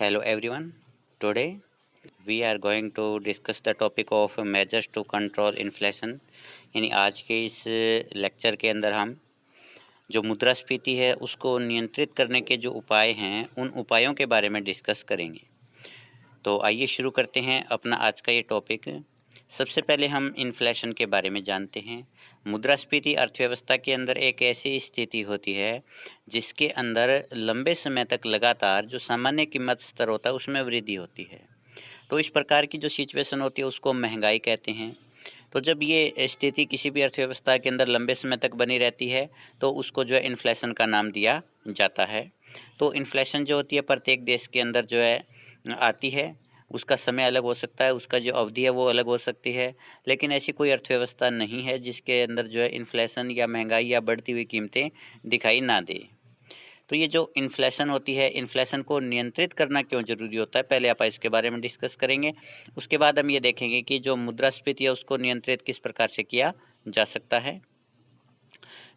Hello everyone. Today we are going to discuss the topic of measures to control inflation. यानी आज के इस lecture के अंदर हम जो मुद्रास्फीति है उसको नियंत्रित करने के जो उपाय हैं उन उपायों के बारे में डिस्कस करेंगे। तो आइए शुरू करते हैं अपना आज का ये टॉपिक। सबसे पहले हम इन्फ्लेशन के बारे में जानते हैं। मुद्रास्फीति अर्थव्यवस्था के अंदर एक ऐसी स्थिति होती है जिसके अंदर लंबे समय तक लगातार जो सामान्य कीमत स्तर होता है उसमें वृद्धि होती है। तो इस प्रकार की जो सिचुएशन होती है उसको महंगाई कहते हैं। तो जब ये स्थिति किसी भी अर्थव्यवस्था के अंदर लंबे समय तक बनी रहती है तो उसको जो है इन्फ्लेशन का नाम दिया जाता है। तो इन्फ्लेशन जो होती है प्रत्येक देश के अंदर जो है आती है। उसका समय अलग हो सकता है, उसका जो अवधि है वो अलग हो सकती है, लेकिन ऐसी कोई अर्थव्यवस्था नहीं है जिसके अंदर जो है इन्फ्लेशन या महंगाई या बढ़ती हुई कीमतें दिखाई ना दे। तो ये जो इन्फ्लेशन होती है, इन्फ्लेशन को नियंत्रित करना क्यों ज़रूरी होता है, पहले आप इसके बारे में डिस्कस करेंगे। उसके बाद हम ये देखेंगे कि जो मुद्रास्फीति है उसको नियंत्रित किस प्रकार से किया जा सकता है।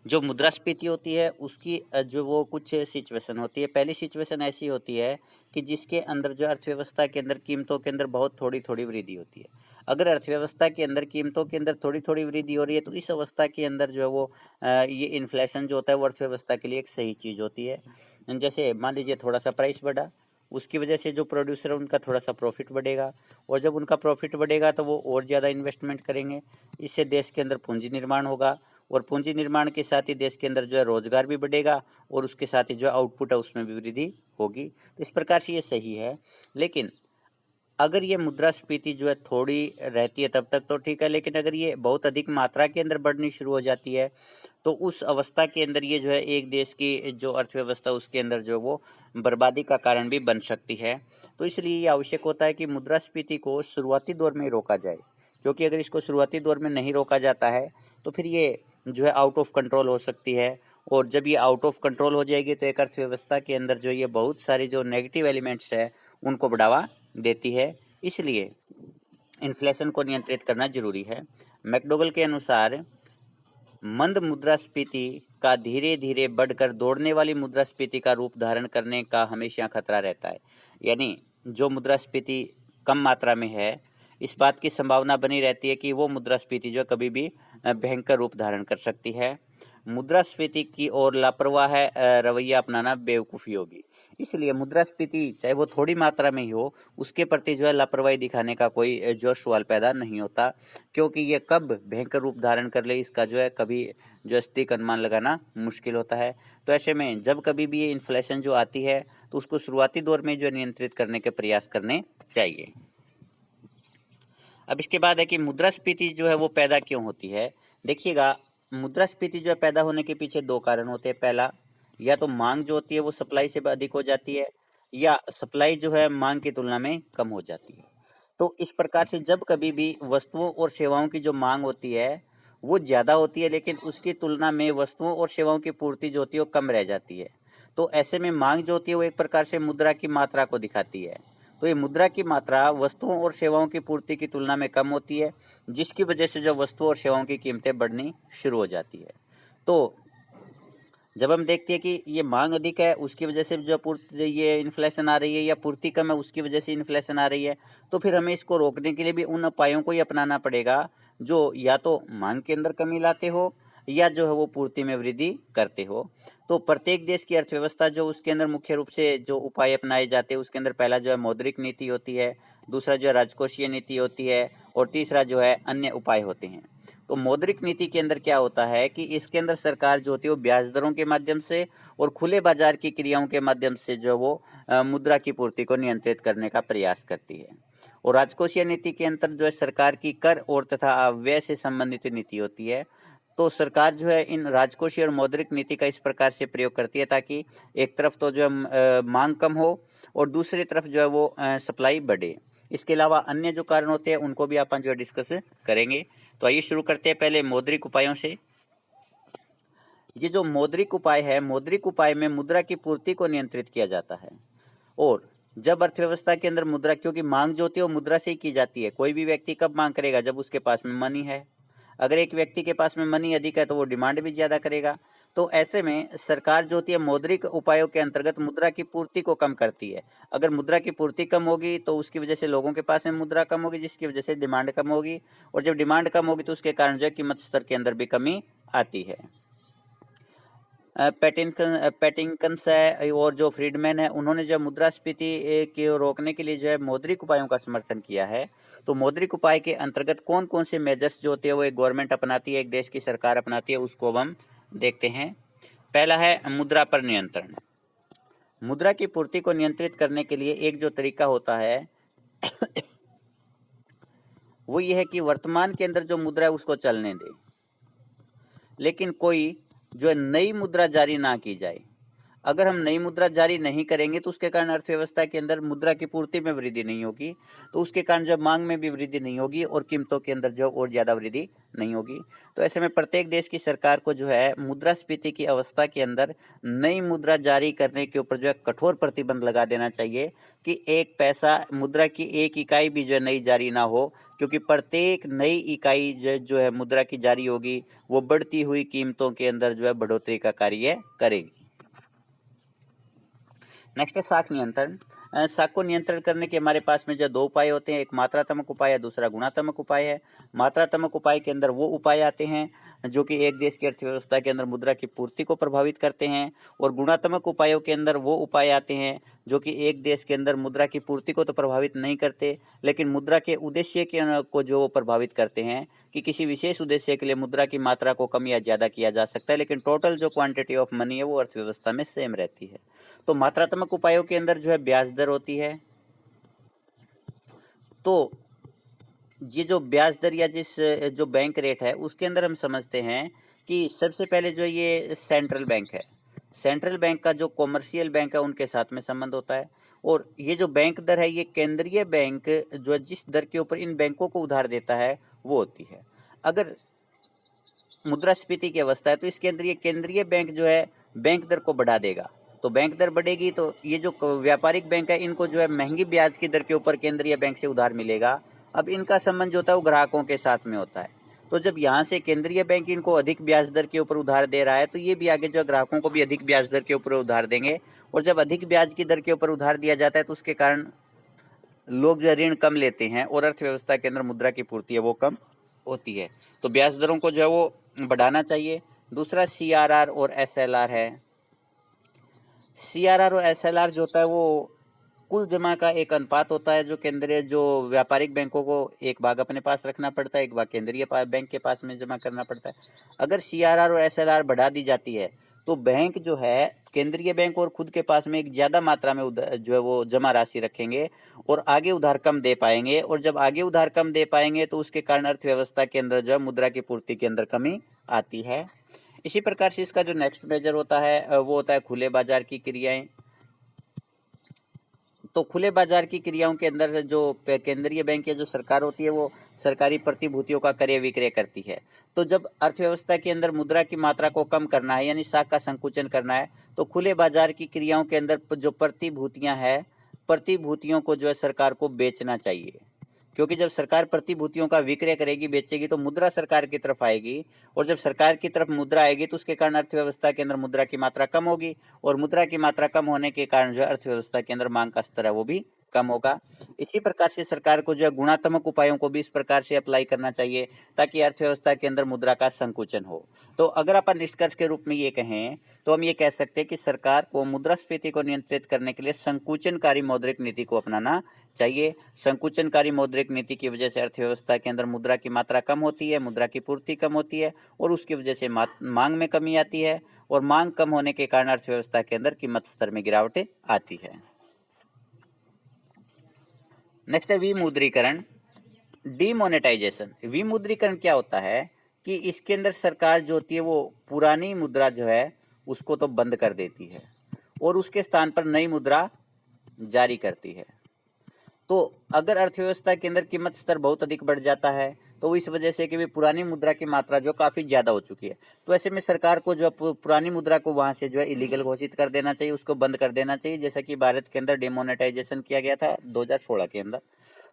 जो मुद्रास्फीति होती है उसकी जो वो कुछ सिचुएशन होती है। पहली सिचुएशन ऐसी होती है कि जिसके अंदर जो अर्थव्यवस्था के अंदर कीमतों के अंदर बहुत थोड़ी-थोड़ी वृद्धि होती है। अगर अर्थव्यवस्था के अंदर कीमतों के अंदर थोड़ी-थोड़ी वृद्धि हो रही है तो इस अवस्था के अंदर जो है वो ये इन्फ्लेशन जो होता है वो अर्थव्यवस्था के लिए एक सही चीज़ होती है। जैसे मान लीजिए थोड़ा-सा प्राइस बढ़ा, उसकी वजह से जो प्रोड्यूसर है उनका थोड़ा-सा प्रॉफिट बढ़ेगा और जब उनका प्रॉफिट बढ़ेगा तो वो और ज़्यादा इन्वेस्टमेंट करेंगे। इससे देश के अंदर पूँजी निर्माण होगा और पूंजी निर्माण के साथ ही देश के अंदर जो है रोजगार भी बढ़ेगा और उसके साथ ही जो आउटपुट है उसमें भी वृद्धि होगी। तो इस प्रकार से ये सही है। लेकिन अगर ये मुद्रास्फीति जो है थोड़ी रहती है तब तक तो ठीक है, लेकिन अगर ये बहुत अधिक मात्रा के अंदर बढ़नी शुरू हो जाती है तो उस अवस्था के अंदर ये जो है एक देश की जो अर्थव्यवस्था उसके अंदर जो वो बर्बादी का कारण भी बन सकती है। तो इसलिए ये आवश्यक होता है कि मुद्रास्फीति को शुरुआती दौर में ही रोका जाए, क्योंकि अगर इसको शुरुआती दौर में नहीं रोका जाता है तो फिर ये जो है आउट ऑफ कंट्रोल हो सकती है। और जब ये आउट ऑफ कंट्रोल हो जाएगी तो एक अर्थव्यवस्था के अंदर जो ये बहुत सारी जो नेगेटिव एलिमेंट्स है उनको बढ़ावा देती है। इसलिए इन्फ्लेशन को नियंत्रित करना जरूरी है। मैकडोगल के अनुसार मंद मुद्रास्फीति का धीरे धीरे बढ़कर दौड़ने वाली मुद्रास्फीति का रूप धारण करने का हमेशा खतरा रहता है। यानी जो मुद्रास्फीति कम मात्रा में है इस बात की संभावना बनी रहती है कि वो मुद्रास्फीति जो कभी भी भयंकर रूप धारण कर सकती है। मुद्रास्फीति की ओर लापरवाह रवैया अपनाना बेवकूफ़ी होगी। इसलिए मुद्रास्फीति चाहे वो थोड़ी मात्रा में ही हो उसके प्रति जो है लापरवाही दिखाने का कोई जो सवाल पैदा नहीं होता, क्योंकि ये कब भयंकर रूप धारण कर ले इसका जो है कभी जो सटीक अनुमान लगाना मुश्किल होता है। तो ऐसे में जब कभी भी ये इन्फ्लेशन जो आती है तो उसको शुरुआती दौर में जो नियंत्रित करने के प्रयास करने चाहिए। अब इसके बाद है कि मुद्रास्फीति जो है वो पैदा क्यों होती है। देखिएगा, मुद्रास्फीति जो है पैदा होने के पीछे दो कारण होते हैं। पहला, या तो मांग जो होती है वो सप्लाई से अधिक हो जाती है या सप्लाई जो है मांग की तुलना में कम हो जाती है। तो इस प्रकार से जब कभी भी वस्तुओं और सेवाओं की जो मांग होती है वो ज़्यादा होती है लेकिन उसकी तुलना में वस्तुओं और सेवाओं की पूर्ति जो होती है वो कम रह जाती है। तो ऐसे में मांग जो होती है वो एक प्रकार से मुद्रा की मात्रा को दिखाती है। तो ये मुद्रा की मात्रा वस्तुओं और सेवाओं की पूर्ति की तुलना में कम होती है, जिसकी वजह से जो वस्तुओं और सेवाओं की कीमतें बढ़नी शुरू हो जाती है। तो जब हम देखते हैं कि ये मांग अधिक है उसकी वजह से जो पूर्ति ये इन्फ्लेशन आ रही है या पूर्ति कम है उसकी वजह से इन्फ्लेशन आ रही है, तो फिर हमें इसको रोकने के लिए भी उन उपायों को ही अपनाना पड़ेगा जो या तो मांग के अंदर कमी लाते हो या जो है वो पूर्ति में वृद्धि करते हो। तो प्रत्येक देश की अर्थव्यवस्था जो उसके अंदर मुख्य रूप से जो उपाय अपनाए जाते हैं उसके अंदर पहला जो है मौद्रिक नीति होती है, दूसरा जो है राजकोषीय नीति होती है और तीसरा जो है अन्य उपाय होते हैं। तो मौद्रिक नीति के अंदर क्या होता है कि इसके अंदर सरकार जो होती है वो ब्याज दरों के माध्यम से और खुले बाजार की क्रियाओं के माध्यम से जो वो मुद्रा की पूर्ति को नियंत्रित करने का प्रयास करती है। और राजकोषीय नीति के अंतर जो है सरकार की कर और तथा व्यय से संबंधित नीति होती है। तो सरकार जो है इन राजकोषीय और मौद्रिक नीति का इस प्रकार से प्रयोग करती है ताकि एक तरफ तो जो है मांग कम हो और दूसरी तरफ जो है वो सप्लाई बढ़े। इसके अलावा अन्य जो कारण होते हैं उनको भी अपन जो है डिस्कस करेंगे। तो आइए शुरू करते हैं पहले मौद्रिक उपायों से। ये जो मौद्रिक उपाय है, मौद्रिक उपाय में मुद्रा की पूर्ति को नियंत्रित किया जाता है। और जब अर्थव्यवस्था के अंदर मुद्रा, क्योंकि मांग जो होती है वो मुद्रा से ही की जाती है, कोई भी व्यक्ति कब मांग करेगा, जब उसके पास में मनी है। अगर एक व्यक्ति के पास में मनी अधिक है तो वो डिमांड भी ज़्यादा करेगा। तो ऐसे में सरकार जो होती है मौद्रिक उपायों के अंतर्गत मुद्रा की पूर्ति को कम करती है। अगर मुद्रा की पूर्ति कम होगी तो उसकी वजह से लोगों के पास में मुद्रा कम होगी, जिसकी वजह से डिमांड कम होगी, और जब डिमांड कम होगी तो उसके कारण जो है कीमत स्तर के अंदर भी कमी आती है। पेटिंकन्स है और जो फ्रीडमैन है, उन्होंने जो मुद्रास्फीति को रोकने के लिए जो है मौद्रिक उपायों का समर्थन किया है। तो मौद्रिक उपाय के अंतर्गत कौन कौन से मेजर्स जो होते हैं वो एक गवर्नमेंट अपनाती है, एक देश की सरकार अपनाती है, उसको अब हम देखते हैं। पहला है मुद्रा पर नियंत्रण। मुद्रा की पूर्ति को नियंत्रित करने के लिए एक जो तरीका होता है वो ये है कि वर्तमान के अंदर जो मुद्रा है उसको चलने दे, लेकिन कोई जो है नई मुद्रा जारी ना की जाए। अगर हम नई मुद्रा जारी नहीं करेंगे तो उसके कारण अर्थव्यवस्था के अंदर मुद्रा की पूर्ति में वृद्धि नहीं होगी, तो उसके कारण जब मांग में भी वृद्धि नहीं होगी और कीमतों के अंदर जो और ज़्यादा वृद्धि नहीं होगी। तो ऐसे में प्रत्येक देश की सरकार को जो है मुद्रास्फीति की अवस्था के अंदर नई मुद्रा जारी करने के ऊपर जो है कठोर प्रतिबंध लगा देना चाहिए कि एक पैसा मुद्रा की एक इकाई भी जो है नई जारी ना हो, क्योंकि प्रत्येक नई इकाई जो है मुद्रा की जारी होगी वो बढ़ती हुई कीमतों के अंदर जो है बढ़ोतरी का कार्य करेगी। नेक्स्ट है शाख नियंत्रण। शाख को नियंत्रण करने के हमारे पास में जो दो उपाय होते हैं, एक मात्रात्मक उपाय है, दूसरा गुणात्मक उपाय है। मात्रात्मक उपाय के अंदर वो उपाय आते हैं जो कि एक देश की अर्थव्यवस्था के अंदर मुद्रा की पूर्ति को प्रभावित करते हैं, और गुणात्मक उपायों के अंदर वो उपाय आते हैं जो कि एक देश के अंदर मुद्रा की पूर्ति को तो प्रभावित नहीं करते, लेकिन मुद्रा के उद्देश्य को जो प्रभावित करते हैं कि किसी विशेष उद्देश्य के लिए मुद्रा की मात्रा को कम या ज़्यादा किया जा सकता है, लेकिन टोटल जो क्वांटिटी ऑफ मनी है वो अर्थव्यवस्था में सेम रहती है। तो मात्रात्मक उपायों के अंदर जो है ब्याज दर होती है। तो ये जो ब्याज दर या जिस जो बैंक रेट है उसके अंदर हम समझते हैं कि सबसे पहले जो ये सेंट्रल बैंक है, सेंट्रल बैंक का जो कॉमर्शियल बैंक है उनके साथ में संबंध होता है, और ये जो बैंक दर है ये केंद्रीय बैंक जो है जिस दर के ऊपर इन बैंकों को उधार देता है वो होती है। अगर मुद्रास्फीति की अवस्था है तो इसके अंदर ये केंद्रीय बैंक जो है बैंक दर को बढ़ा देगा, तो बैंक दर बढ़ेगी तो ये जो व्यापारिक बैंक है इनको जो है महंगी ब्याज की दर के ऊपर केंद्रीय बैंक से उधार मिलेगा। अब इनका संबंध जो होता है वो ग्राहकों के साथ में होता है, तो जब यहाँ से केंद्रीय बैंक इनको अधिक ब्याज दर के ऊपर उधार दे रहा है तो ये भी आगे जो ग्राहकों को भी अधिक ब्याज दर के ऊपर उधार देंगे, और जब अधिक ब्याज की दर के ऊपर उधार दिया जाता है तो उसके कारण लोग जो ऋण कम लेते हैं और अर्थव्यवस्था के अंदर मुद्रा की पूर्ति है वो कम होती है। तो ब्याज दरों को जो है वो बढ़ाना चाहिए। दूसरा CRR और SLR है। CRR और SLR जो होता है वो कुल जमा का एक अनुपात होता है जो केंद्रीय जो व्यापारिक बैंकों को एक भाग अपने पास रखना पड़ता है, एक भाग केंद्रीय बैंक के पास में जमा करना पड़ता है। अगर CRR और SLR बढ़ा दी जाती है तो बैंक जो है केंद्रीय बैंक और खुद के पास में एक ज़्यादा मात्रा में जो है वो जमा राशि रखेंगे और आगे उधार कम दे पाएंगे, और जब आगे उधार कम दे पाएंगे तो उसके कारण अर्थव्यवस्था के अंदर जो है मुद्रा की पूर्ति के अंदर कमी आती है। इसी प्रकार से इसका जो नेक्स्ट मेजर होता है वो होता है खुले बाजार की क्रियाएं। तो खुले बाजार की क्रियाओं के अंदर जो केंद्रीय बैंक या जो सरकार होती है वो सरकारी प्रतिभूतियों का क्रय विक्रय करती है। तो जब अर्थव्यवस्था के अंदर मुद्रा की मात्रा को कम करना है यानी साख का संकुचन करना है तो खुले बाजार की क्रियाओं के अंदर जो प्रतिभूतियां हैं, प्रतिभूतियों को जो है सरकार को बेचना चाहिए, क्योंकि जब सरकार प्रतिभूतियों का विक्रय करेगी, बेचेगी, तो मुद्रा सरकार की तरफ आएगी, और जब सरकार की तरफ मुद्रा आएगी तो उसके कारण अर्थव्यवस्था के अंदर मुद्रा की मात्रा कम होगी, और मुद्रा की मात्रा कम होने के कारण जो है अर्थव्यवस्था के अंदर मांग का स्तर है वो भी कम होगा। इसी प्रकार से सरकार को जो है गुणात्मक उपायों को भी इस प्रकार से अप्लाई करना चाहिए ताकि अर्थव्यवस्था के अंदर मुद्रा का संकुचन हो। तो अगर अपन निष्कर्ष के रूप में ये कहें तो हम ये कह सकते हैं कि सरकार को मुद्रास्फीति को नियंत्रित करने के लिए संकुचनकारी मौद्रिक नीति को अपनाना चाहिए। संकुचनकारी मौद्रिक नीति की वजह से अर्थव्यवस्था के अंदर मुद्रा की मात्रा कम होती है, मुद्रा की पूर्ति कम होती है, और उसकी वजह से मांग में कमी आती है, और मांग कम होने के कारण अर्थव्यवस्था के अंदर कीमत स्तर में गिरावट आती है। नेक्स्ट है विमुद्रीकरण, डीमोनेटाइजेशन। विमुद्रीकरण क्या होता है कि इसके अंदर सरकार जो होती है वो पुरानी मुद्रा जो है उसको तो बंद कर देती है और उसके स्थान पर नई मुद्रा जारी करती है। तो अगर अर्थव्यवस्था के अंदर कीमत स्तर बहुत अधिक बढ़ जाता है तो इस वजह से कि भी पुरानी मुद्रा की मात्रा जो काफ़ी ज़्यादा हो चुकी है, तो ऐसे में सरकार को जो पुरानी मुद्रा को वहाँ से जो है इलीगल घोषित कर देना चाहिए, उसको बंद कर देना चाहिए, जैसा कि भारत के अंदर डिमोनेटाइजेशन किया गया था 2016 के अंदर।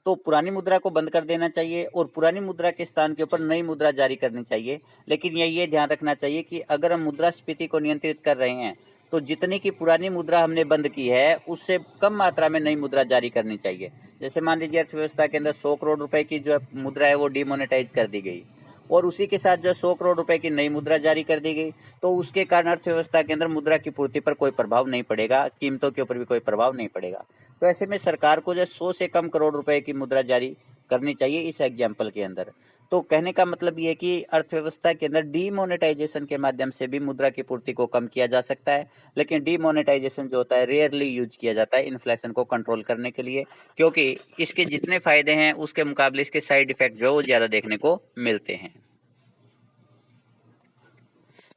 तो पुरानी मुद्रा को बंद कर देना चाहिए और पुरानी मुद्रा के स्थान के ऊपर नई मुद्रा जारी करनी चाहिए। लेकिन ये ध्यान रखना चाहिए कि अगर हम मुद्रास्फीति को नियंत्रित कर रहे हैं तो जितनी की पुरानी मुद्रा हमने बंद की है उससे कम मात्रा में नई मुद्रा जारी करनी चाहिए। जैसे मान लीजिए अर्थव्यवस्था के अंदर 100 करोड़ रुपए की जो मुद्रा है वो डिमोनेटाइज कर दी गई और उसी के साथ जो 100 करोड़ रुपए की नई मुद्रा जारी कर दी गई, तो उसके कारण अर्थव्यवस्था के अंदर मुद्रा की पूर्ति पर कोई प्रभाव नहीं पड़ेगा, कीमतों के ऊपर भी कोई प्रभाव नहीं पड़ेगा। तो ऐसे में सरकार को जो 100 से कम करोड़ रुपए की मुद्रा जारी करनी चाहिए इस एग्जाम्पल के अंदर। तो कहने का मतलब ये है कि अर्थव्यवस्था के अंदर डीमोनेटाइजेशन के माध्यम से भी मुद्रा की पूर्ति को कम किया जा सकता है, लेकिन डीमोनेटाइजेशन जो होता है रेयरली यूज किया जाता है इन्फ्लेशन को कंट्रोल करने के लिए, क्योंकि इसके जितने फायदे हैं उसके मुकाबले इसके साइड इफेक्ट जो वो ज्यादा देखने को मिलते हैं।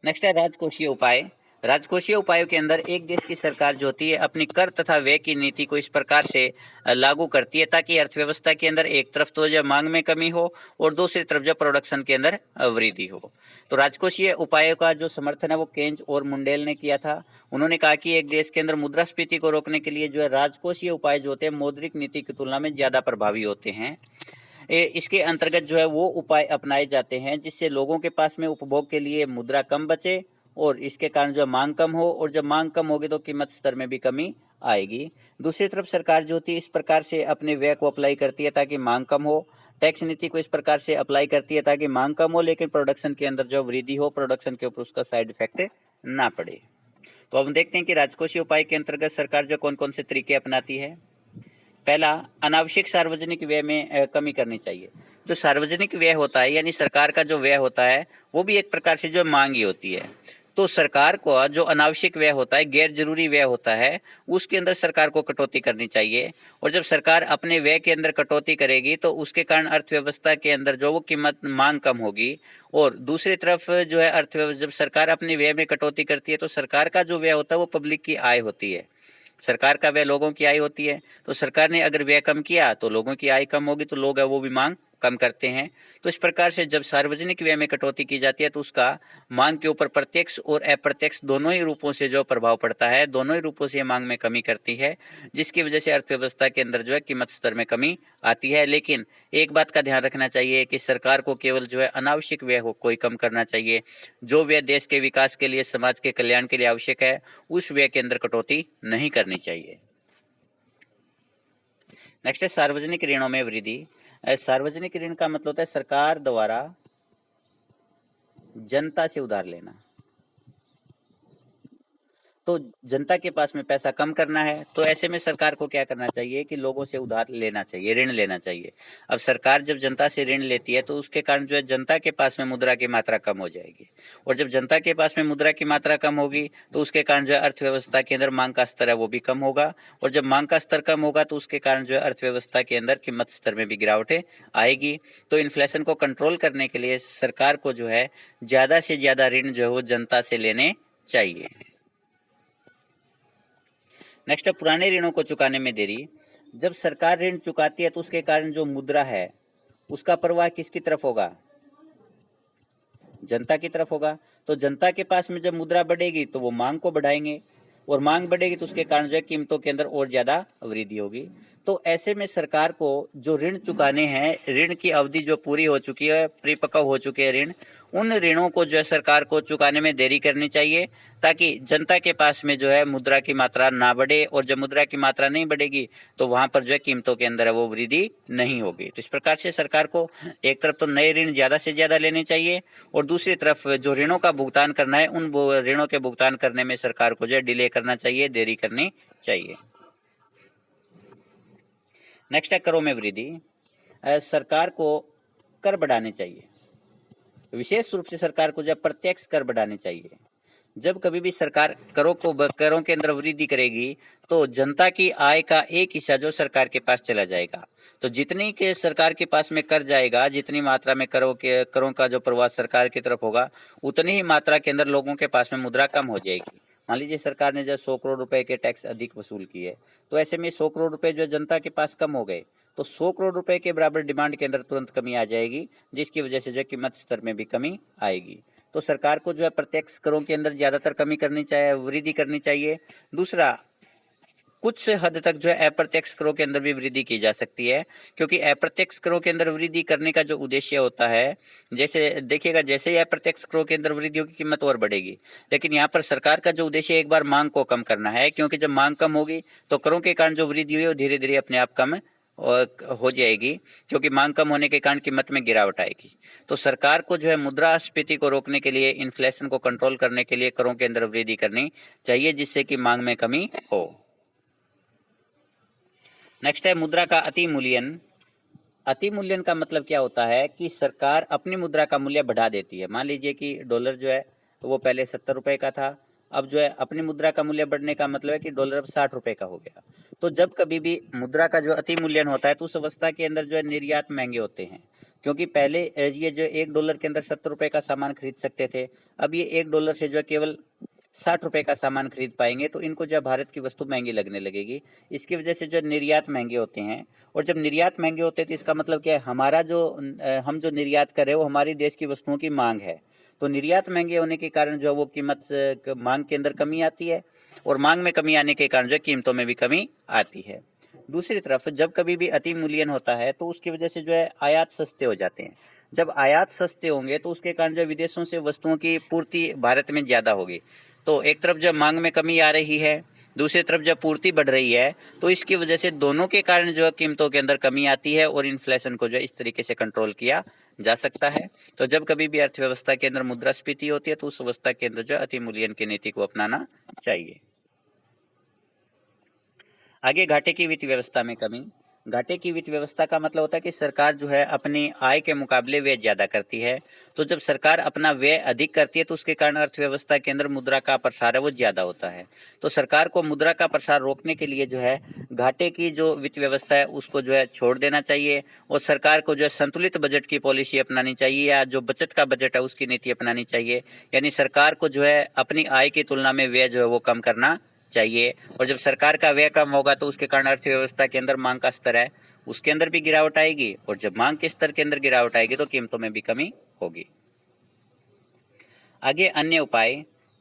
नेक्स्ट है राजकोषीय उपाय। राजकोषीय उपायों के अंदर एक देश की सरकार जो होती है अपनी कर तथा व्यय की नीति को इस प्रकार से लागू करती है ताकि अर्थव्यवस्था के अंदर एक तरफ तो जो मांग में कमी हो और दूसरी तरफ जो प्रोडक्शन के अंदर वृद्धि हो। तो राजकोषीय उपायों का जो समर्थन है वो केन्ज और मुंडेल ने किया था। उन्होंने कहा कि एक देश के अंदर मुद्रास्फीति को रोकने के लिए जो है राजकोषीय उपाय जो होते हैं मौद्रिक नीति की तुलना में ज्यादा प्रभावी होते हैं। इसके अंतर्गत जो है वो उपाय अपनाए जाते हैं जिससे लोगों के पास में उपभोग के लिए मुद्रा कम बचे और इसके कारण जो मांग कम हो, और जब मांग कम होगी तो कीमत स्तर में भी कमी आएगी। दूसरी तरफ सरकार जो होती है इस प्रकार से अपने व्यय को अप्लाई करती है ताकि मांग कम हो, टैक्स नीति को इस प्रकार से अप्लाई करती है ताकि मांग कम हो लेकिन प्रोडक्शन के अंदर जो वृद्धि हो, प्रोडक्शन के ऊपर उसका साइड इफेक्ट ना पड़े। तो अब देखते हैं कि राजकोषीय उपाय के अंतर्गत सरकार जो कौन कौन से तरीके अपनाती है। पहला, अनावश्यक सार्वजनिक व्यय में कमी करनी चाहिए। जो सार्वजनिक व्यय होता है यानी सरकार का जो व्यय होता है वो भी एक प्रकार से जो मांग ही होती है। तो सरकार को जो अनावश्यक व्यय होता है, गैर जरूरी व्यय होता है, उसके अंदर सरकार को कटौती करनी चाहिए। और जब सरकार अपने व्यय के अंदर कटौती करेगी तो उसके कारण अर्थव्यवस्था के अंदर जो वो कीमत मांग कम होगी। और दूसरी तरफ जो है अर्थव्यवस्था जब सरकार अपने व्यय में कटौती करती है तो सरकार का जो व्यय होता है वो पब्लिक की आय होती है, सरकार का व्यय लोगों की आय होती है। तो सरकार ने अगर व्यय कम किया तो लोगों की आय कम होगी तो लोग है वो भी मांग कम करते हैं। तो इस प्रकार से जब सार्वजनिक व्यय में कटौती की जाती है तो उसका मांग के ऊपर प्रत्यक्ष और अप्रत्यक्ष दोनों ही रूपों से जो प्रभाव पड़ता है, दोनों ही रूपों से मांग में कमी करती है, जिसकी वजह से अर्थव्यवस्था के अंदर जो है कीमत स्तर में कमी आती है। लेकिन एक बात का ध्यान रखना चाहिए कि सरकार को केवल जो है अनावश्यक व्यय हो कोई कम करना चाहिए। जो व्यय देश के विकास के लिए, समाज के कल्याण के लिए आवश्यक है, उस व्यय के अंदर कटौती नहीं करनी चाहिए। नेक्स्ट है सार्वजनिक ऋणों में वृद्धि। सार्वजनिक ऋण का मतलब होता है सरकार द्वारा जनता से उधार लेना। तो जनता के पास में पैसा कम करना है तो ऐसे में सरकार को क्या करना चाहिए कि लोगों से उधार लेना चाहिए, ऋण लेना चाहिए। अब सरकार जब जनता से ऋण लेती है तो उसके कारण जो है जनता के पास में मुद्रा की मात्रा कम हो जाएगी, और जब जनता के पास में मुद्रा की मात्रा कम होगी तो उसके कारण जो है अर्थव्यवस्था के अंदर मांग का स्तर है वो भी कम होगा, और जब मांग का स्तर कम होगा तो उसके कारण जो है अर्थव्यवस्था के अंदर कीमत स्तर में भी गिरावटें आएगी। तो इन्फ्लेशन को कंट्रोल करने के लिए सरकार को जो है ज्यादा से ज्यादा ऋण जो है वो जनता से लेने चाहिए। नेक्स्ट है पुराने ऋणों को चुकाने में देरी। जब सरकार ऋण चुकाती है तो उसके कारण जो मुद्रा है उसका प्रवाह किसकी तरफ होगा, जनता की तरफ होगा। तो जनता के पास में जब मुद्रा बढ़ेगी तो वो मांग को बढ़ाएंगे, और मांग बढ़ेगी तो उसके कारण जो है कीमतों के अंदर और ज्यादा वृद्धि होगी। तो ऐसे में सरकार को जो ऋण चुकाने हैं, ऋण की अवधि जो पूरी हो चुकी है, परिपक्व हो चुके हैं ऋण, उन ऋणों को जो है सरकार को चुकाने में देरी करनी चाहिए ताकि जनता के पास में जो है मुद्रा की मात्रा ना बढ़े, और जब मुद्रा की मात्रा नहीं बढ़ेगी तो वहां पर जो है कीमतों के अंदर है वो वृद्धि नहीं होगी। तो इस प्रकार से सरकार को एक तरफ तो नए ऋण ज्यादा से ज्यादा लेने चाहिए, और दूसरी तरफ जो ऋणों का भुगतान करना है उन ऋणों के भुगतान करने में सरकार को जो है डिले करना चाहिए, देरी करनी चाहिए। नेक्स्ट है करों में वृद्धि। सरकार को कर बढ़ाने चाहिए, विशेष रूप से सरकार को जब प्रत्यक्ष कर बढ़ाने चाहिए। जब कभी भी सरकार करों के अंदर वृद्धि करेगी तो जनता की आय का एक हिस्सा जो सरकार के पास चला जाएगा। तो जितनी के सरकार के पास में कर जाएगा, जितनी मात्रा में करों का जो प्रवाह सरकार की तरफ होगा, उतनी ही मात्रा के अंदर लोगों के पास में मुद्रा कम हो जाएगी। मान लीजिए सरकार ने जो 100 करोड़ रुपए के टैक्स अधिक वसूल किए, तो ऐसे में 100 करोड़ रुपए जो जनता के पास कम हो गए तो 100 करोड़ रुपए के बराबर डिमांड के अंदर तुरंत कमी आ जाएगी, जिसकी वजह से जो कीमत स्तर में भी कमी आएगी। तो सरकार को जो है प्रत्यक्ष करों के अंदर ज्यादातर कमी करनी चाहिए, वृद्धि करनी चाहिए। दूसरा, कुछ हद तक जो है अप्रत्यक्ष करों के अंदर भी वृद्धि की जा सकती है, क्योंकि अप्रत्यक्ष करों के अंदर वृद्धि करने का जो उद्देश्य होता है, जैसे देखिएगा जैसे ही अप्रत्यक्ष करों के अंदर वृद्धि होगी कीमत और बढ़ेगी, लेकिन यहाँ पर सरकार का जो उद्देश्य है एक बार मांग को कम करना है, क्योंकि जब मांग कम होगी तो करों के कारण जो वृद्धि हुई वो धीरे धीरे अपने आप कम हो जाएगी, क्योंकि मांग कम होने के कारण कीमत में गिरावट आएगी। तो सरकार को जो है मुद्रास्फीति को रोकने के लिए, इन्फ्लेशन को कंट्रोल करने के लिए करों के अंदर वृद्धि करनी चाहिए, जिससे कि मांग में कमी हो। नेक्स्ट है मुद्रा का अति मूल्यन। अति मूल्यन का मतलब क्या होता है कि सरकार अपनी मुद्रा का मूल्य बढ़ा देती है। मान लीजिए कि डॉलर जो है तो वो पहले 70 रुपए का था, अब जो है अपनी मुद्रा का मूल्य बढ़ने का मतलब है कि डॉलर अब 60 रुपए का हो गया। तो जब कभी भी मुद्रा का जो अति मूल्यन होता है तो उस अवस्था के अंदर जो है निर्यात महंगे होते हैं, क्योंकि पहले ये जो $1 के अंदर 70 रुपए का सामान खरीद सकते थे, अब ये $1 से जो है केवल 60 रुपए का सामान खरीद पाएंगे, तो इनको जो भारत की वस्तु महंगी लगने लगेगी। इसकी वजह से जो निर्यात महंगे होते हैं, और जब निर्यात महंगे होते हैं तो इसका मतलब क्या है, हमारा जो हम जो निर्यात कर रहे हैं वो हमारी देश की वस्तुओं की मांग है। तो निर्यात महंगे होने के कारण जो वो कीमत मांग के अंदर कमी आती है, और मांग में कमी आने के कारण जो कीमतों में भी कमी आती है। दूसरी तरफ जब कभी भी अति मूल्यन होता है तो उसकी वजह से जो है आयात सस्ते हो जाते हैं। जब आयात सस्ते होंगे तो उसके कारण जो विदेशों से वस्तुओं की पूर्ति भारत में ज़्यादा होगी। तो एक तरफ जब मांग में कमी आ रही है, दूसरी तरफ जब पूर्ति बढ़ रही है, तो इसकी वजह से दोनों के कारण जो है कीमतों के अंदर कमी आती है, और इन्फ्लेशन को जो है इस तरीके से कंट्रोल किया जा सकता है। तो जब कभी भी अर्थव्यवस्था के अंदर मुद्रास्फीति होती है तो उस अवस्था के अंदर जो अति मूल्यन की नीति को अपनाना चाहिए। आगे घाटे की वित्त व्यवस्था में कमी। घाटे की वित्त व्यवस्था का मतलब होता है कि सरकार जो है अपनी आय के मुकाबले व्यय ज्यादा करती है। तो जब सरकार अपना व्यय अधिक करती है तो उसके कारण अर्थव्यवस्था के अंदर मुद्रा का प्रसार है वो ज्यादा होता है। तो सरकार को मुद्रा का प्रसार रोकने के लिए जो है घाटे की जो वित्त व्यवस्था है उसको जो है छोड़ देना चाहिए, और सरकार को जो है संतुलित बजट की पॉलिसी अपनानी चाहिए, या जो बचत का बजट है उसकी नीति अपनानी चाहिए। यानी सरकार को जो है अपनी आय की तुलना में व्यय जो है वो कम करना चाहिए, और जब सरकार का व्यय कम होगा तो उसके कारण अर्थव्यवस्था के अंदर मांग का स्तर है उसके अंदर भी गिरावट आएगी, और जब मांग के स्तर के अंदर गिरावट आएगी तो कीमतों में भी कमी होगी। आगे अन्य उपाय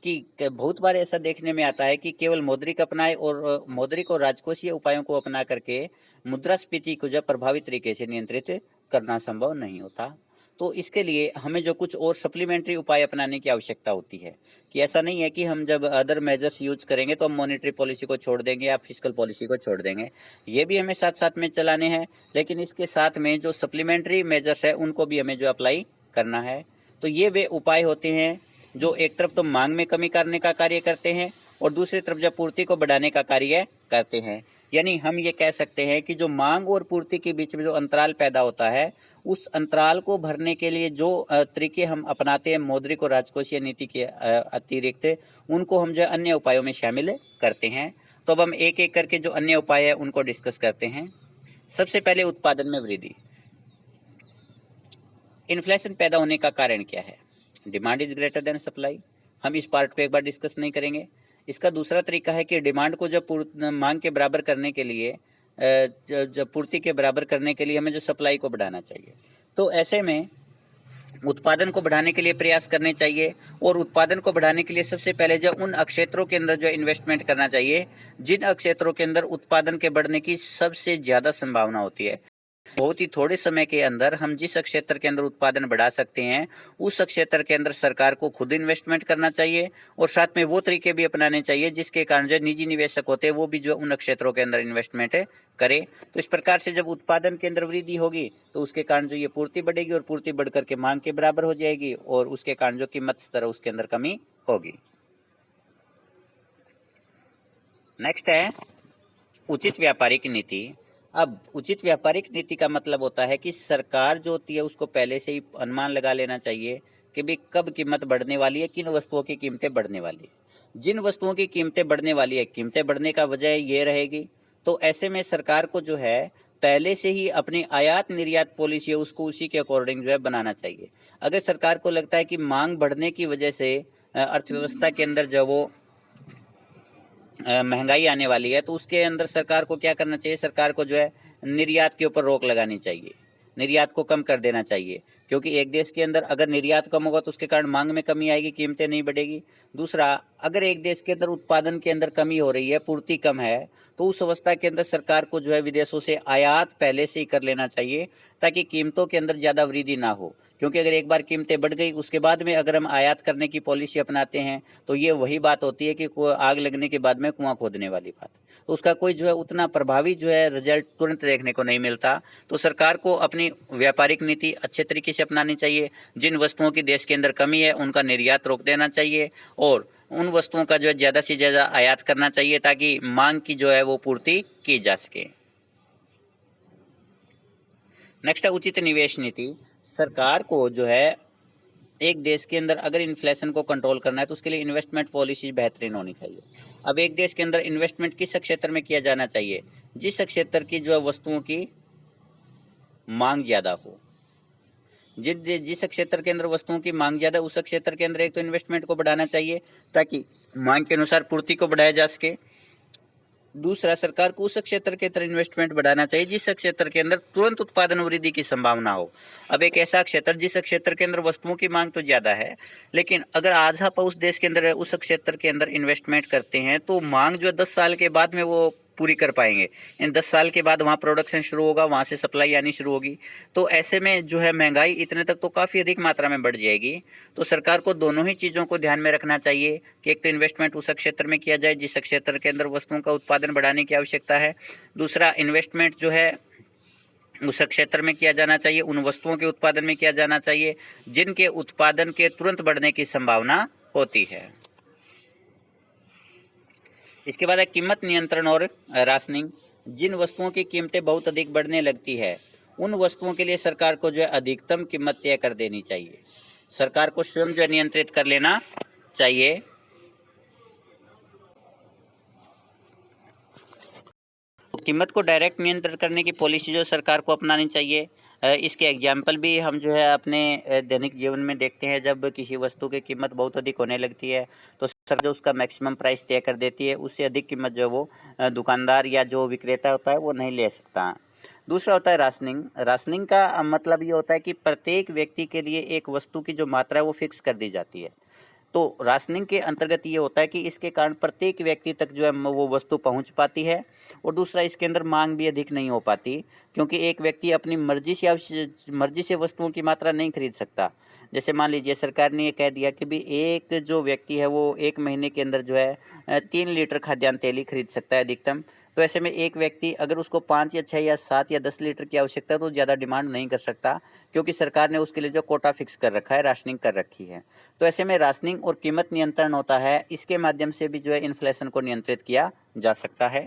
कि बहुत बार ऐसा देखने में आता है कि केवल मौद्रिक अपनाए और मौद्रिक और राजकोषीय उपायों को अपना करके मुद्रास्फीति को जो प्रभावी तरीके से नियंत्रित करना संभव नहीं होता। तो इसके लिए हमें जो कुछ और सप्लीमेंट्री उपाय अपनाने की आवश्यकता होती है, कि ऐसा नहीं है कि हम जब अदर मेजर्स यूज करेंगे तो हम मॉनेटरी पॉलिसी को छोड़ देंगे या फिजिकल पॉलिसी को छोड़ देंगे, ये भी हमें साथ साथ में चलाने हैं, लेकिन इसके साथ में जो सप्लीमेंट्री मेजर्स है उनको भी हमें जो अप्लाई करना है। तो ये वे उपाय होते हैं जो एक तरफ तो मांग में कमी करने का कार्य करते हैं, और दूसरी तरफ जो पूर्ति को बढ़ाने का कार्य करते हैं। यानी हम ये कह सकते हैं कि जो मांग और पूर्ति के बीच में जो अंतराल पैदा होता है, उस अंतराल को भरने के लिए जो तरीके हम अपनाते हैं मौद्रिक और राजकोषीय नीति के अतिरिक्त, उनको हम जो अन्य उपायों में शामिल करते हैं। तो अब हम एक एक करके जो अन्य उपाय है उनको डिस्कस करते हैं। सबसे पहले उत्पादन में वृद्धि। इन्फ्लेशन पैदा होने का कारण क्या है? Demand is greater than supply. हम इस पार्ट को एक बार डिस्कस नहीं करेंगे। इसका दूसरा तरीका है कि डिमांड को जब मांग के बराबर करने के लिए, जब पूर्ति के बराबर करने के लिए हमें जो सप्लाई को बढ़ाना चाहिए। तो ऐसे में उत्पादन को बढ़ाने के लिए प्रयास करने चाहिए, और उत्पादन को बढ़ाने के लिए सबसे पहले जो उन क्षेत्रों के अंदर जो इन्वेस्टमेंट करना चाहिए जिन क्षेत्रों के अंदर उत्पादन के बढ़ने की सबसे ज़्यादा संभावना होती है। बहुत ही थोड़े समय के अंदर हम जिस क्षेत्र के अंदर उत्पादन बढ़ा सकते हैं उस क्षेत्र के अंदर सरकार को खुद इन्वेस्टमेंट करना चाहिए, और साथ में वो तरीके भी अपनाने चाहिए जिसके कारण जो निजी निवेशक होते हैं वो भी जो उन क्षेत्रों के अंदर इन्वेस्टमेंट करें। तो इस प्रकार से जब उत्पादन के अंदर वृद्धि होगी तो उसके कारण जो ये पूर्ति बढ़ेगी, और पूर्ति बढ़ करके मांग के बराबर हो जाएगी, और उसके कारण जो कीमत स्तर है उसके अंदर कमी होगी। नेक्स्ट है उचित व्यापारिक नीति। अब उचित व्यापारिक नीति का मतलब होता है कि सरकार जो होती है उसको पहले से ही अनुमान लगा लेना चाहिए कि भाई कब कीमत बढ़ने वाली है, किन वस्तुओं की कीमतें बढ़ने वाली है। जिन वस्तुओं की कीमतें बढ़ने वाली है, कीमतें बढ़ने का वजह ये रहेगी, तो ऐसे में सरकार को जो है पहले से ही अपनी आयात निर्यात पॉलिसी है उसको उसी के अकॉर्डिंग जो है बनाना चाहिए। अगर सरकार को लगता है कि मांग बढ़ने की वजह से अर्थव्यवस्था के अंदर जो वो महंगाई आने वाली है, तो उसके अंदर सरकार को क्या करना चाहिए, सरकार को जो है निर्यात के ऊपर रोक लगानी चाहिए, निर्यात को कम कर देना चाहिए, क्योंकि एक देश के अंदर अगर निर्यात कम होगा तो उसके कारण मांग में कमी आएगी, कीमतें नहीं बढ़ेगी। दूसरा, अगर एक देश के अंदर उत्पादन के अंदर कमी हो रही है, पूर्ति कम है, तो उस अवस्था के अंदर सरकार को जो है विदेशों से आयात पहले से ही कर लेना चाहिए, ताकि कीमतों के अंदर ज़्यादा वृद्धि ना हो। क्योंकि अगर एक बार कीमतें बढ़ गई, उसके बाद में अगर हम आयात करने की पॉलिसी अपनाते हैं, तो ये वही बात होती है कि आग लगने के बाद में कुआं खोदने वाली बात। तो उसका कोई जो है उतना प्रभावी जो है रिजल्ट तुरंत देखने को नहीं मिलता। तो सरकार को अपनी व्यापारिक नीति अच्छे तरीके से अपनानी चाहिए। जिन वस्तुओं की देश के अंदर कमी है, उनका निर्यात रोक देना चाहिए और उन वस्तुओं का जो है ज़्यादा से ज़्यादा आयात करना चाहिए, ताकि मांग की जो है वो पूर्ति की जा सके। नेक्स्ट है उचित निवेश नीति। सरकार को जो है एक देश के अंदर अगर इन्फ्लेशन को कंट्रोल करना है, तो उसके लिए इन्वेस्टमेंट पॉलिसी बेहतरीन होनी चाहिए। अब एक देश के अंदर इन्वेस्टमेंट किस क्षेत्र में किया जाना चाहिए? जिस क्षेत्र की जो है वस्तुओं की मांग ज़्यादा हो। जिस क्षेत्र के अंदर वस्तुओं की मांग ज़्यादा, उस क्षेत्र के अंदर एक तो इन्वेस्टमेंट को बढ़ाना चाहिए, ताकि मांग के अनुसार पूर्ति को बढ़ाया जा सके। दूसरा, सरकार को उस क्षेत्र के अंदर इन्वेस्टमेंट बढ़ाना चाहिए जिस क्षेत्र के अंदर तुरंत उत्पादन वृद्धि की संभावना हो। अब एक ऐसा क्षेत्र जिस क्षेत्र के अंदर वस्तुओं की मांग तो ज़्यादा है, लेकिन अगर आज आप उस देश के अंदर उस क्षेत्र के अंदर इन्वेस्टमेंट करते हैं, तो मांग जो 10 साल के बाद में वो पूरी कर पाएंगे। इन 10 साल के बाद वहाँ प्रोडक्शन शुरू होगा, वहाँ से सप्लाई आनी शुरू होगी। तो ऐसे में जो है महंगाई इतने तक तो काफ़ी अधिक मात्रा में बढ़ जाएगी। तो सरकार को दोनों ही चीज़ों को ध्यान में रखना चाहिए कि एक तो इन्वेस्टमेंट उस क्षेत्र में किया जाए जिस क्षेत्र के अंदर वस्तुओं का उत्पादन बढ़ाने की आवश्यकता है। दूसरा, इन्वेस्टमेंट जो है उस क्षेत्र में किया जाना चाहिए, उन वस्तुओं के उत्पादन में किया जाना चाहिए जिनके उत्पादन के तुरंत बढ़ने की संभावना होती है। इसके बाद है कीमत नियंत्रण और राशनिंग। जिन वस्तुओं की कीमतें बहुत अधिक बढ़ने लगती है, उन वस्तुओं के लिए सरकार को जो है अधिकतम कीमत तय कर देनी चाहिए। सरकार को स्वयं जो है नियंत्रित कर लेना चाहिए। तो कीमत को डायरेक्ट नियंत्रण करने की पॉलिसी जो सरकार को अपनानी चाहिए। इसके एग्जाम्पल भी हम जो है अपने दैनिक जीवन में देखते हैं। जब किसी वस्तु की कीमत बहुत अधिक होने लगती है, तो सरकार जो उसका मैक्सिमम प्राइस तय कर देती है, उससे अधिक कीमत जो वो दुकानदार या जो विक्रेता होता है वो नहीं ले सकता। दूसरा होता है राशनिंग। राशनिंग का मतलब ये होता है कि प्रत्येक व्यक्ति के लिए एक वस्तु की जो मात्रा है वो फिक्स कर दी जाती है। तो राशनिंग के अंतर्गत ये होता है कि इसके कारण प्रत्येक व्यक्ति तक जो है वो वस्तु पहुंच पाती है। और दूसरा, इसके अंदर मांग भी अधिक नहीं हो पाती, क्योंकि एक व्यक्ति अपनी मर्जी से वस्तुओं की मात्रा नहीं खरीद सकता। जैसे मान लीजिए सरकार ने ये कह दिया कि भी एक जो व्यक्ति है वो एक महीने के अंदर जो है 3 लीटर खाद्यान्न तेल ही खरीद सकता है अधिकतम। तो ऐसे में एक व्यक्ति अगर उसको 5 या 6 या 7 या 10 लीटर की आवश्यकता है, तो ज़्यादा डिमांड नहीं कर सकता, क्योंकि सरकार ने उसके लिए जो कोटा फिक्स कर रखा है, राशनिंग कर रखी है। तो ऐसे में राशनिंग और कीमत नियंत्रण होता है। इसके माध्यम से भी जो है इन्फ्लेशन को नियंत्रित किया जा सकता है।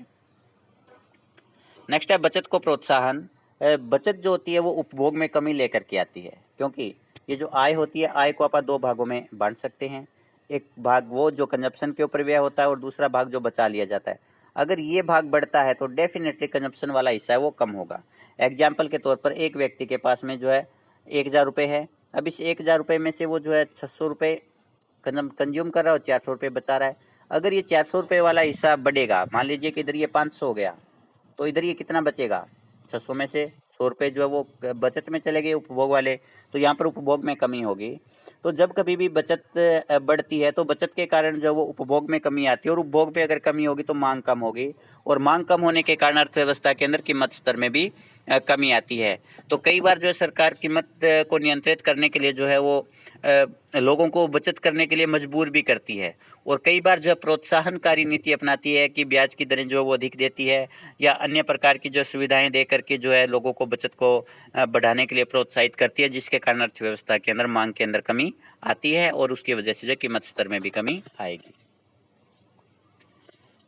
नेक्स्ट है बचत को प्रोत्साहन। बचत जो होती है वो उपभोग में कमी लेकर के आती है, क्योंकि ये जो आय होती है, आय को आप 2 भागों में बांट सकते हैं। एक भाग वो जो कंजप्शन के ऊपर व्यय होता है, और दूसरा भाग जो बचा लिया जाता है। अगर ये भाग बढ़ता है तो डेफिनेटली कंजप्शन वाला हिस्सा है वो कम होगा। एग्जाम्पल के तौर पर एक व्यक्ति के पास में जो है 1000 रुपये है। अब इस 1000 रुपये में से वो जो है 600 रुपये कंज्यूम कर रहा है और 400 रुपये बचा रहा है। अगर ये 400 रुपये वाला हिस्सा बढ़ेगा, मान लीजिए कि इधर ये 500 हो गया, तो इधर ये कितना बचेगा? 600 में से 100 रुपये जो है वो बचत में चले गए, उपभोग वाले। तो यहाँ पर उपभोग में कमी होगी। तो जब कभी भी बचत बढ़ती है, तो बचत के कारण जो वो उपभोग में कमी आती है, और उपभोग में अगर कमी होगी तो मांग कम होगी, और मांग कम होने के कारण अर्थव्यवस्था के अंदर कीमत स्तर में भी कमी आती है। तो कई बार जो है सरकार कीमत को नियंत्रित करने के लिए जो है वो लोगों को बचत करने के लिए मजबूर भी करती है, और कई बार जो है प्रोत्साहनकारी नीति अपनाती है कि ब्याज की दरें जो है वो अधिक देती है, या अन्य प्रकार की जो सुविधाएं दे करके जो है लोगों को बचत को बढ़ाने के लिए प्रोत्साहित करती है, जिसके कारण अर्थव्यवस्था के अंदर मांग के अंदर कमी आती है, और उसकी वजह से जो कीमत स्तर में भी कमी आएगी।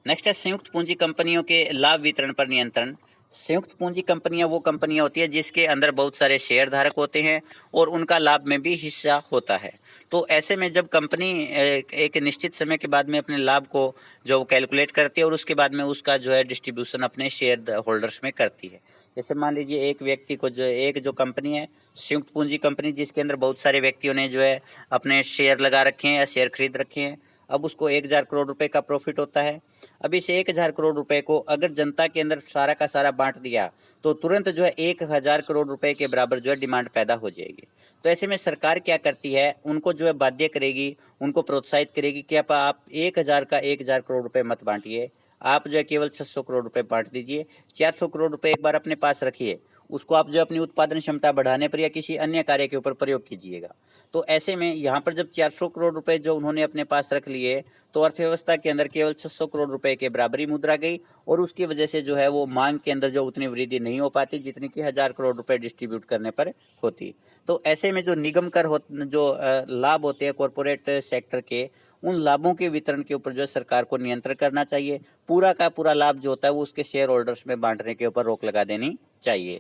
नेक्स्ट है संयुक्त पूंजी कंपनियों के लाभ वितरण पर नियंत्रण। संयुक्त पूंजी कंपनियां वो कंपनियां होती है जिसके अंदर बहुत सारे शेयर धारक होते हैं, और उनका लाभ में भी हिस्सा होता है। तो ऐसे में जब कंपनी एक निश्चित समय के बाद में अपने लाभ को जो कैलकुलेट करती है, और उसके बाद में उसका जो है डिस्ट्रीब्यूशन अपने शेयर होल्डर्स में करती है। जैसे मान लीजिए एक व्यक्ति को जो कंपनी है संयुक्त पूंजी कंपनी, जिसके अंदर बहुत सारे व्यक्तियों ने जो है अपने शेयर लगा रखे हैं या शेयर खरीद रखे हैं। अब उसको 1000 करोड़ रुपए का प्रॉफिट होता है। अब इस 1000 करोड़ रुपए को अगर जनता के अंदर सारा का सारा बांट दिया तो तुरंत जो है 1000 करोड़ रुपए के बराबर जो है डिमांड पैदा हो जाएगी। तो ऐसे में सरकार क्या करती है, उनको जो है बाध्य करेगी, उनको प्रोत्साहित करेगी कि आप 1000 का 1000 करोड़ रुपए मत बांटिए, आप जो है केवल 600 करोड़ रुपए बांट दीजिए, 400 करोड़ रुपए एक बार अपने पास रखिए, उसको आप जो अपनी उत्पादन क्षमता बढ़ाने पर या किसी अन्य कार्य के ऊपर प्रयोग कीजिएगा। तो ऐसे में यहाँ पर जब 400 करोड़ रुपए जो उन्होंने अपने पास रख लिए तो अर्थव्यवस्था के अंदर केवल 600 करोड़ रुपए के बराबरी मुद्रा गई और उसकी वजह से जो है वो मांग के अंदर जो उतनी वृद्धि नहीं हो पाती जितनी कि 1000 करोड़ रुपए डिस्ट्रीब्यूट करने पर होती। तो ऐसे में जो निगम कर जो लाभ होते हैं कॉरपोरेट सेक्टर के, उन लाभों के वितरण के ऊपर जो है सरकार को नियंत्रण करना चाहिए। पूरा का पूरा लाभ जो होता है वो उसके शेयर होल्डर्स में बांटने के ऊपर रोक लगा देनी चाहिए।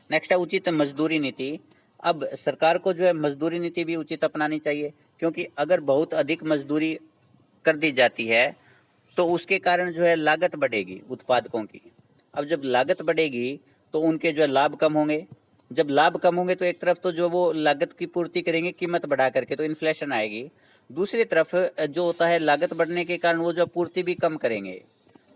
नेक्स्ट है उचित मजदूरी नीति। अब सरकार को जो है मजदूरी नीति भी उचित अपनानी चाहिए, क्योंकि अगर बहुत अधिक मजदूरी कर दी जाती है तो उसके कारण जो है लागत बढ़ेगी उत्पादकों की। अब जब लागत बढ़ेगी तो उनके जो है लाभ कम होंगे, जब लाभ कम होंगे तो एक तरफ तो जो वो लागत की पूर्ति करेंगे कीमत बढ़ा करके तो इन्फ्लेशन आएगी, दूसरी तरफ जो होता है लागत बढ़ने के कारण वो जो पूर्ति भी कम करेंगे,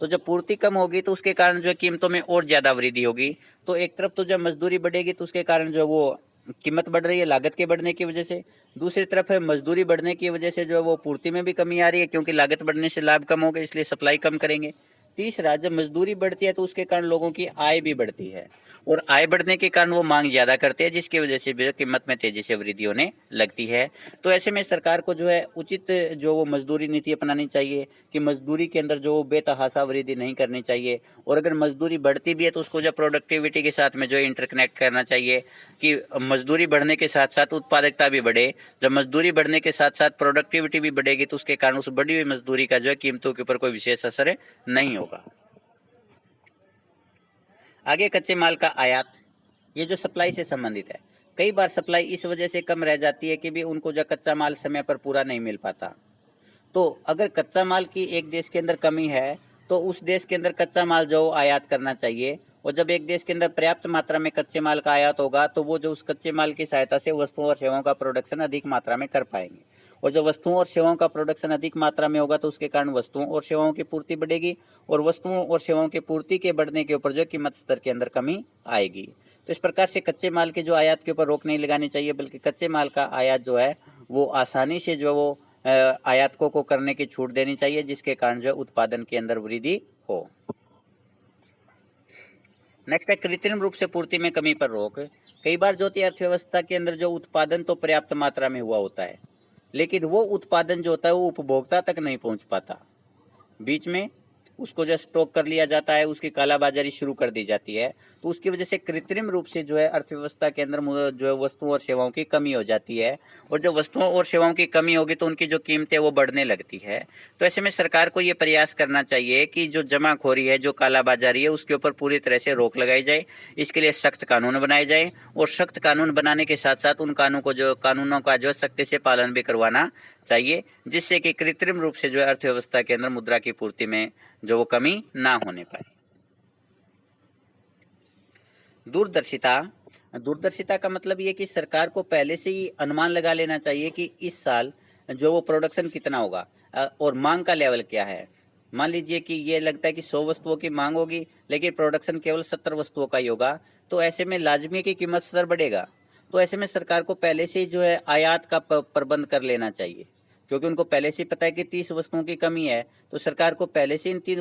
तो जब पूर्ति कम होगी तो उसके कारण जो है कीमतों में और ज़्यादा वृद्धि होगी। तो एक तरफ तो जब मजदूरी बढ़ेगी तो उसके कारण जो है वो कीमत बढ़ रही है लागत के बढ़ने की वजह से, दूसरी तरफ है मजदूरी बढ़ने की वजह से जो है वो पूर्ति में भी कमी आ रही है, क्योंकि लागत बढ़ने से लाभ कम हो गए इसलिए सप्लाई कम करेंगे। तीसरा, जब मजदूरी बढ़ती है तो उसके कारण लोगों की आय भी बढ़ती है और आय बढ़ने के कारण वो मांग ज्यादा करते हैं, जिसकी वजह से भी कीमत में तेजी से वृद्धि होने लगती है। तो ऐसे में सरकार को जो है उचित जो वो मजदूरी नीति अपनानी चाहिए कि मजदूरी के अंदर जो बेतहाशा वृद्धि नहीं करनी चाहिए, और अगर मजदूरी बढ़ती भी है तो उसको जो प्रोडक्टिविटी के साथ में जो इंटरकनेक्ट करना चाहिए कि मजदूरी बढ़ने के साथ साथ उत्पादकता भी बढ़े। जब मजदूरी बढ़ने के साथ साथ प्रोडक्टिविटी भी बढ़ेगी तो उसके कारण उस बढ़ी हुई मजदूरी का जो है कीमतों के ऊपर कोई विशेष असर नहीं होगा। आगे कच्चे माल का आयात, ये जो सप्लाई से संबंधित है। कई बार सप्लाई इस वजह से कम रह जाती है कि भी उनको जो कच्चा माल समय पर पूरा नहीं मिल पाता। तो अगर कच्चा माल की एक देश के अंदर कमी है तो उस देश के अंदर कच्चा माल जो आयात करना चाहिए, और जब एक देश के अंदर पर्याप्त मात्रा में कच्चे माल का आयात होगा तो वो जो उस कच्चे माल की सहायता से वस्तुओं और सेवाओं का प्रोडक्शन अधिक मात्रा में कर पाएंगे, और जब वस्तुओं और सेवाओं का प्रोडक्शन अधिक मात्रा में होगा तो उसके कारण वस्तुओं और सेवाओं की पूर्ति बढ़ेगी, और वस्तुओं और सेवाओं की पूर्ति के बढ़ने के ऊपर जो कीमत स्तर के अंदर कमी आएगी। तो इस प्रकार से कच्चे माल के जो आयात के ऊपर रोक नहीं लगानी चाहिए, बल्कि कच्चे माल का आयात जो है वो आसानी से जो वो आयातकों को करने की छूट देनी चाहिए, जिसके कारण जो उत्पादन के अंदर वृद्धि हो। नेक्स्ट है कृत्रिम रूप से पूर्ति में कमी पर रोक। कई बार जो होती है अर्थव्यवस्था के अंदर जो उत्पादन तो पर्याप्त मात्रा में हुआ होता है, लेकिन वो उत्पादन जो होता है वो उपभोक्ता तक नहीं पहुंच पाता, बीच में उसको जो स्टॉक कर लिया जाता है, उसकी कालाबाजारी शुरू कर दी जाती है। तो उसकी वजह से कृत्रिम रूप से जो है अर्थव्यवस्था के अंदर जो है वस्तुओं और सेवाओं की कमी हो जाती है, और जब वस्तुओं और सेवाओं की कमी होगी तो उनकी जो कीमतें वो बढ़ने लगती है। तो ऐसे में सरकार को ये प्रयास करना चाहिए कि जो जमाखोरी है, जो कालाबाजारी है, उसके ऊपर पूरी तरह से रोक लगाई जाए। इसके लिए सख्त कानून बनाए जाए, और सख्त कानून बनाने के साथ साथ उन कानूनों का जो सख्ती से पालन भी करवाना चाहिए, जिससे कि कृत्रिम रूप से जो है अर्थव्यवस्था के अंदर मुद्रा की पूर्ति में जो वो कमी ना होने पाए। दूरदर्शिता, दूरदर्शिता का मतलब ये कि सरकार को पहले से ही अनुमान लगा लेना चाहिए कि इस साल जो वो प्रोडक्शन कितना होगा और मांग का लेवल क्या है। मान लीजिए कि ये लगता है कि 100 वस्तुओं की मांग होगी लेकिन प्रोडक्शन केवल 70 वस्तुओं का ही होगा, तो ऐसे में लाजमी की कीमत स्तर बढ़ेगा। तो ऐसे में सरकार को पहले से ही जो है आयात का प्रबंध कर लेना चाहिए, क्योंकि उनको पहले से ही पता है कि 30 वस्तुओं की कमी है, तो सरकार को पहले से इन 30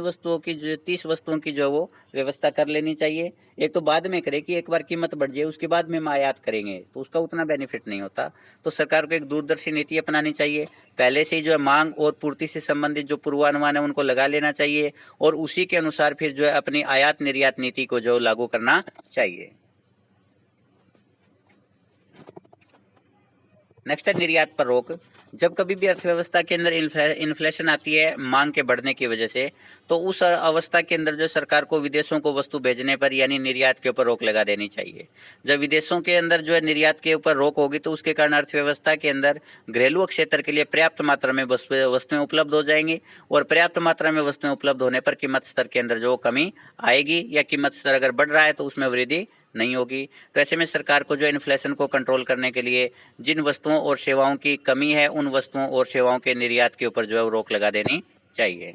वस्तुओं की जो वो व्यवस्था कर लेनी चाहिए। एक तो बाद में करे कि एक बार कीमत बढ़ जाए उसके बाद में हम आयात करेंगे, तो उसका उतना बेनिफिट नहीं होता। तो सरकार को एक दूरदर्शी नीति अपनानी चाहिए, पहले से ही जो है मांग और पूर्ति से संबंधित जो पूर्वानुमान है उनको लगा लेना चाहिए, और उसी के अनुसार फिर जो है अपनी आयात निर्यात नीति को जो लागू करना चाहिए। नेक्स्ट है निर्यात पर रोक। जब कभी भी अर्थव्यवस्था के अंदर इन्फ्लेशन आती है मांग के बढ़ने की वजह से, तो उस अवस्था के अंदर जो सरकार को विदेशों को वस्तु भेजने पर यानी निर्यात के ऊपर रोक लगा देनी चाहिए। जब विदेशों के अंदर जो है निर्यात के ऊपर रोक होगी तो उसके कारण अर्थव्यवस्था के अंदर घरेलू क्षेत्र के लिए पर्याप्त मात्रा में वस्तुएं उपलब्ध हो जाएंगी, और पर्याप्त मात्रा में वस्तुएं उपलब्ध होने पर कीमत स्तर के अंदर जो कमी आएगी, या कीमत स्तर अगर बढ़ रहा है तो उसमें वृद्धि नहीं होगी। तो ऐसे में सरकार को जो इन्फ्लेशन को कंट्रोल करने के लिए जिन वस्तुओं और सेवाओं की कमी है उन वस्तुओं और सेवाओं के निर्यात के ऊपर जो है वो रोक लगा देनी चाहिए।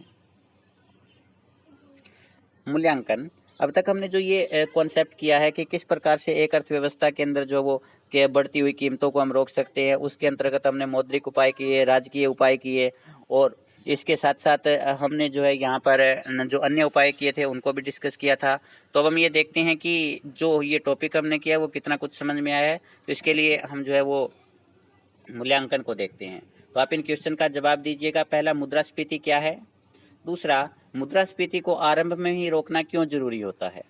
मूल्यांकन। अब तक हमने जो ये कॉन्सेप्ट किया है कि किस प्रकार से एक अर्थव्यवस्था के अंदर जो वो के बढ़ती हुई कीमतों को हम रोक सकते हैं, उसके अंतर्गत हमने मौद्रिक उपाय किए, राजकीय उपाय किए और इसके साथ साथ हमने जो है यहाँ पर जो अन्य उपाय किए थे उनको भी डिस्कस किया था। तो अब हम ये देखते हैं कि जो ये टॉपिक हमने किया वो कितना कुछ समझ में आया है। तो इसके लिए हम जो है वो मूल्यांकन को देखते हैं। तो आप इन क्वेश्चन का जवाब दीजिएगा। पहला, मुद्रास्फीति क्या है? दूसरा, मुद्रास्फीति को आरंभ में ही रोकना क्यों जरूरी होता है?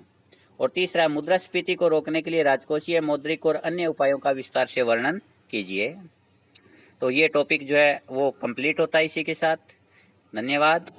और तीसरा, मुद्रास्फीति को रोकने के लिए राजकोषीय, मौद्रिक और अन्य उपायों का विस्तार से वर्णन कीजिए। तो ये टॉपिक जो है वो कंप्लीट होता है इसी के साथ। धन्यवाद।